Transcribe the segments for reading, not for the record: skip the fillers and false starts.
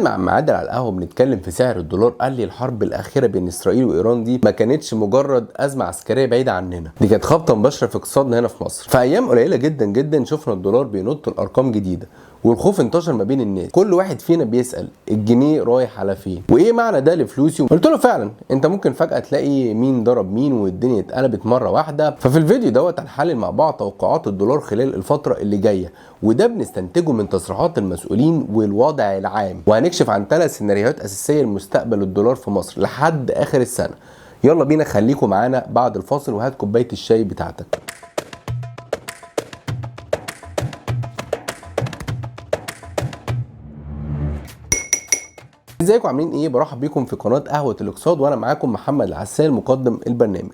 مع معادل على القهوه بنتكلم في سعر الدولار، قال لي الحرب الاخيره بين اسرائيل وايران دي ما كانتش مجرد ازمه عسكريه بعيده عننا، دي كانت خبطه مباشره في اقتصادنا هنا في مصر. في ايام قليله جدا جدا شفنا الدولار بينط لارقام جديده، والخوف انتشر ما بين الناس. كل واحد فينا بيسال الجنيه رايح على فين، وايه معنى ده لفلوسي؟ قلت له فعلا انت ممكن فجاه تلاقي مين ضرب مين والدنيا اتقلبت مره واحده. ففي الفيديو دوت هنحلل مع بعض توقعات الدولار خلال الفتره اللي جايه، وده بنستنتجه من تصريحات المسؤولين والوضع العام، وهنكشف عن 3 سيناريوهات اساسيه لمستقبل الدولار في مصر لحد اخر السنه. يلا بينا خليكم معانا بعد الفاصل، وهات كوبايه الشاي بتاعتك. ازيكم عاملين ايه؟ برحب بيكم في قناه قهوه الاقتصاد، وانا معاكم محمد العسال مقدم البرنامج.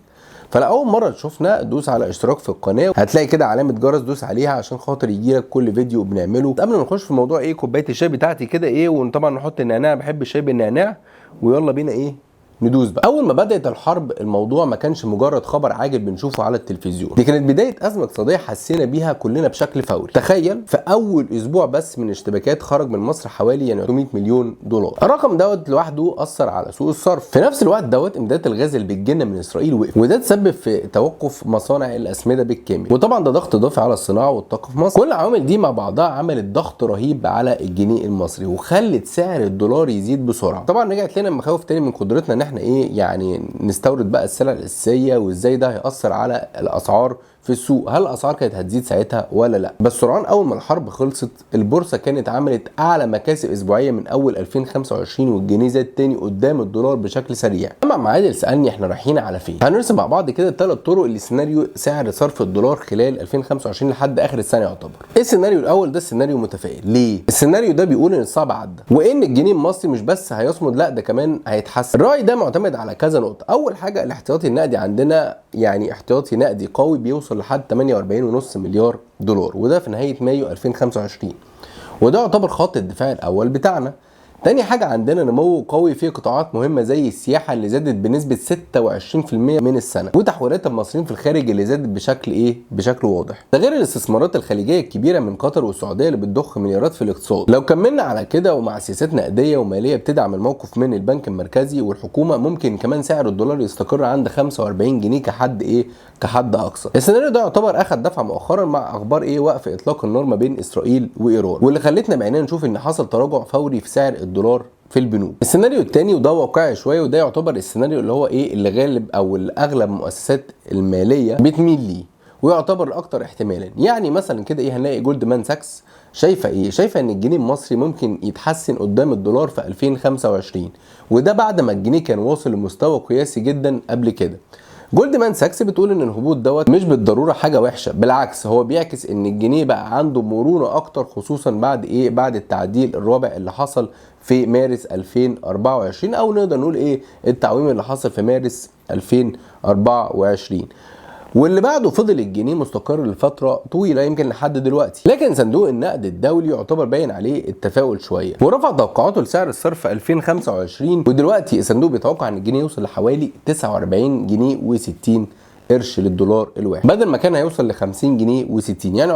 فلأول مرة تشوفنا دوس على اشتراك في القناة، هتلاقي كده علامة جرس دوس عليها عشان خاطر يجيلك كل فيديو بنعمله. قبل ما نخش في موضوع ايه كوباية الشاي بتاعتي كده ايه، وطبعا نحط النعناع، بحب الشاي بالنعناع، ويلا بينا ايه ندوس بقى. اول ما بدات الحرب الموضوع ما كانش مجرد خبر عاجل بنشوفه على التلفزيون، دي كانت بدايه ازمه اقتصاديه حسينا بيها كلنا بشكل فوري. تخيل في اول اسبوع بس من اشتباكات خرج من مصر حوالي 300 مليون دولار. الرقم دوت لوحده اثر على سوق الصرف. في نفس الوقت دوت امدادات الغاز اللي بتجيلنا من اسرائيل وقف، وده تسبب في توقف مصانع الاسمده بالكامل، وطبعا ده ضغط اضافي على الصناعه والطاقه في مصر. كل العوامل دي مع بعضها عملت ضغط رهيب على الجنيه المصري، وخلت سعر الدولار يزيد بسرعه. طبعا رجعت لنا مخاوف تاني من قدرتنا ان احنا ايه يعني نستورد بقى السلع الاساسيه، وازاي ده هيأثر على الاسعار في السوق. هل الاسعار كانت هتزيد ساعتها ولا لا؟ بس سرعان اول ما الحرب خلصت البورصه كانت عملت اعلى مكاسب اسبوعيه من اول 2025، والجنيه زاد تاني قدام الدولار بشكل سريع. اما معادل سالني احنا رايحين على فين، هنرسم مع بعض كده 3 طرق لسيناريو سعر صرف الدولار خلال 2025 لحد اخر السنه يعتبر. السيناريو الاول ده السيناريو متفائل. ليه؟ السيناريو ده بيقول ان الصعب عدى، وان الجنيه المصري مش بس هيصمد، لا ده كمان هيتحسن. الراي ده معتمد على كذا نقطه. اول حاجه الاحتياطي النقدي عندنا، يعني احتياطي نقدي قوي بيوصل لحد 48.5 مليار دولار، وده في نهايه مايو 2025، وده يعتبر خط الدفاع الاول بتاعنا. تاني حاجة عندنا نمو قوي في قطاعات مهمة زي السياحة اللي زادت بنسبة 26% من السنة، وتحويلات المصريين في الخارج اللي زادت بشكل واضح. ده غير الاستثمارات الخليجية الكبيرة من قطر والسعودية اللي بتضخ مليارات في الاقتصاد. لو كملنا على كده ومع سياسات نقدية ومالية بتدعم الموقف من البنك المركزي والحكومة، ممكن كمان سعر الدولار يستقر عند 45 جنيه كحد اقصى. السيناريو ده يعتبر اخد دفعة مؤخرا مع اخبار وقف اطلاق النار ما بين اسرائيل وايران، واللي خلتنا بعيننا نشوف ان حصل تراجع فوري في سعر الدولار في البنوك. السيناريو الثاني وده واقعي شويه، وده يعتبر السيناريو اللي هو اللي غالب او اللي اغلب المؤسسات الماليه بتميل ليه، ويعتبر الاكثر احتمالا. يعني مثلا كده هنلاقي جولدمان ساكس شايفه ان الجنيه المصري ممكن يتحسن قدام الدولار في 2025، وده بعد ما الجنيه كان واصل لمستوى قياسي جدا قبل كده. جولدمان ساكس بتقول ان الهبوط دوت مش بالضروره حاجه وحشه، بالعكس هو بيعكس ان الجنيه بقى عنده مرونه اكتر، خصوصا بعد التعديل الرابع اللي حصل في مارس 2024، او نقدر نقول التعويم اللي حصل في مارس 2024، واللي بعده فضل الجنيه مستقر لفتره طويله يمكن لحد دلوقتي. لكن صندوق النقد الدولي يعتبر باين عليه التفاؤل شويه، ورفع توقعاته لسعر الصرف في 2025، ودلوقتي الصندوق بيتوقع ان الجنيه يوصل لحوالي 49 جنيه و60 قرش للدولار الواحد، بدل ما كان هيوصل ل 50 جنيه و60. يعني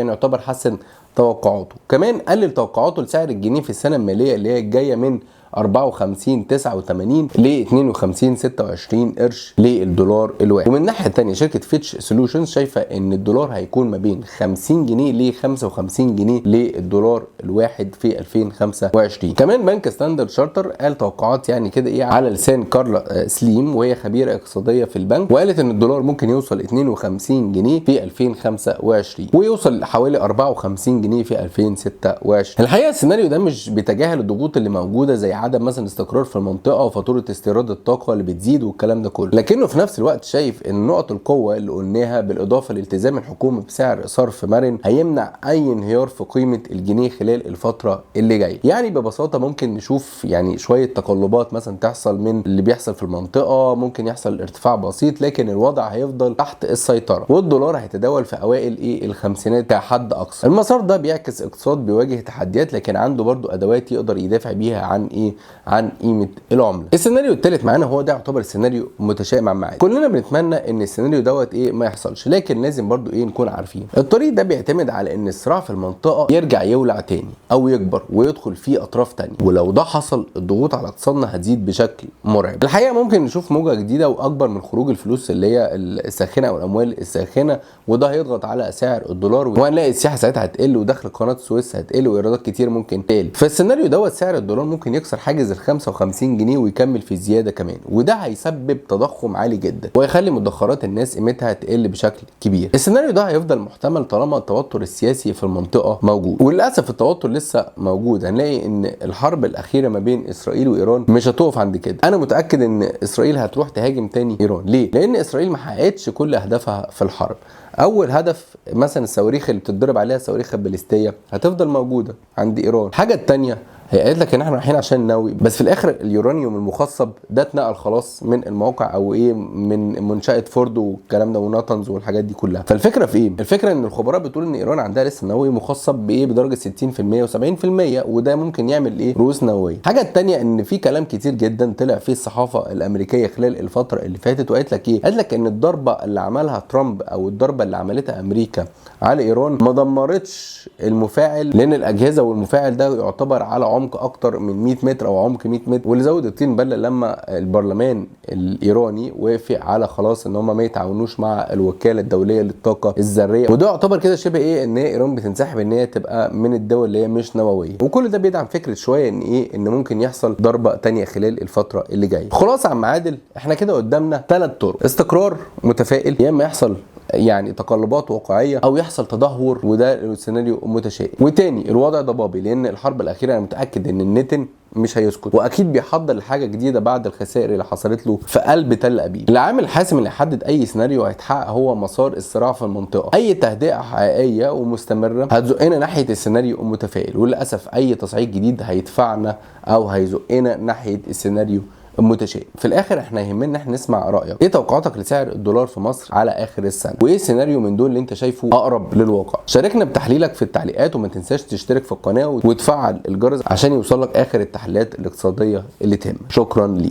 يعتبر حسن توقعاته. كمان قلل توقعاته لسعر الجنيه في السنه الماليه اللي هي الجايه من 54.89 ل 52.26 قرش للدولار الواحد. ومن الناحيه الثانيه شركه فيتش سولوشنز شايفه ان الدولار هيكون ما بين 50 جنيه ل 55 جنيه للدولار الواحد في 2025. كمان بنك ستاندرد شارتر قال توقعات على لسان كارلا سليم، وهي خبيره اقتصاديه في البنك، وقالت ان الدولار ممكن يوصل 52 جنيه في 2025 ويوصل لحوالي 54 جنيه في 2026. الحقيقه السيناريو ده مش بيتجاهل الضغوط اللي موجوده زي عدم مثلا استقرار في المنطقه وفاتوره استيراد الطاقه اللي بتزيد والكلام ده كله، لكنه في نفس الوقت شايف ان نقط القوه اللي قلناها بالاضافه لالتزام الحكومه بسعر صرف مرن هيمنع اي انهيار في قيمه الجنيه خلال الفتره اللي جايه. يعني ببساطه ممكن نشوف شويه تقلبات مثلا تحصل من اللي بيحصل في المنطقه، ممكن يحصل ارتفاع بسيط، لكن الوضع هيفضل تحت السيطره، والدولار هيتداول في اوائل الخمسينات كحد اقصى. المسار ده بيعكس اقتصاد بيواجه تحديات، لكن عنده برضو ادوات يقدر يدافع بيها عن ايه عن قيمه العمله. السيناريو الثالث معانا هو ده يعتبر السيناريو متشائم عن معاد. كلنا بنتمنى ان السيناريو دوت ايه ما يحصلش، لكن لازم برضو ايه نكون عارفين الطريق ده بيعتمد على ان الصراع في المنطقه يرجع يولع تاني او يكبر ويدخل فيه اطراف تانية، ولو ده حصل الضغوط على اقتصادنا هتزيد بشكل مرعب. الحقيقه ممكن نشوف موجه جديده واكبر من خروج الفلوس اللي هي الساخنه او الاموال الساخنه، وده هيضغط على سعر الدولار، وهنلاقي السياحه ساعتها هتقل ودخل قناه السويس هتقل وايرادات كتير ممكن تقل. فالسيناريو دوت سعر الدولار ممكن يكسر حاجز ال 55 جنيه ويكمل في زياده كمان، وده هيسبب تضخم عالي جدا وهيخلي مدخرات الناس قيمتها تقل بشكل كبير. السيناريو ده هيفضل محتمل طالما التوتر السياسي في المنطقه موجود، وللاسف التوتر لسه موجود. هنلاقي ان الحرب الاخيره ما بين اسرائيل وايران مش هتقف عند كده. انا متاكد ان اسرائيل هتروح تهاجم تاني ايران. ليه؟ لان اسرائيل ما حققتش كل اهدافها في الحرب. اول هدف مثلا الصواريخ اللي بتتضرب عليها الصواريخ الباليستيه هتفضل موجوده عند ايران. الحاجه الثانيه هي قالت لك ان احنا رايحين عشان النووي، بس في الاخر اليورانيوم المخصب ده اتنقل خلاص من الموقع او ايه من منشاه فورد والكلام ده وناتنز والحاجات دي كلها. فالفكره في ايه؟ الفكره ان الخبراء بتقول ان ايران عندها لسه نووي مخصب بايه بدرجه 60% و70%، وده ممكن يعمل ايه رؤوس نوويه. الحاجه الثانيه ان في كلام كتير جدا طلع فيه الصحافه الامريكيه خلال الفتره اللي فاتت وقالت لك ايه؟ قالت لك ان الضربه اللي عملها ترامب او الضربه اللي عملتها امريكا على ايران ما دمرتش المفاعل، لان الاجهزه والمفاعل ده يعتبر على عمق اكتر من 100 متر او عمق 100 متر، واللي زود الطين بله لما البرلمان الايراني وافق على خلاص ان هم ما يتعاونوش مع الوكاله الدوليه للطاقه الذريه، وده يعتبر كده شبه ايه ان ايران بتنسحب ان هي تبقى من الدول اللي هي مش نوويه. وكل ده بيدعم فكره شويه ان ايه ان ممكن يحصل ضربه ثانيه خلال الفتره اللي جايه. خلاص يا عم عادل، احنا كده قدامنا 3 طرق: استقرار متفائل، يا اما يحصل يعني تقلبات واقعيه او يحصل تدهور وده السيناريو متشائم، وتاني الوضع ضبابي لان الحرب الاخيره انا متاكد ان النتن مش هيسكت واكيد بيحضر لحاجه جديده بعد الخسائر اللي حصلت له في قلب تل ابيب. العامل الحاسم اللي يحدد اي سيناريو هيتحقق هو مسار الصراع في المنطقه. اي تهدئه حقيقيه ومستمره هتزقنا ناحيه السيناريو المتفائل، وللاسف اي تصعيد جديد هيدفعنا او هيزقنا ناحيه السيناريو المتشائم. في الاخر احنا يهمنا ان احنا نسمع رايك. ايه توقعاتك لسعر الدولار في مصر على اخر السنه؟ وايه سيناريو من دول اللي انت شايفه اقرب للواقع؟ شاركنا بتحليلك في التعليقات، وما تنساش تشترك في القناه وتفعل الجرس عشان يوصلك اخر التحليلات الاقتصاديه اللي تهم. شكرا ليك.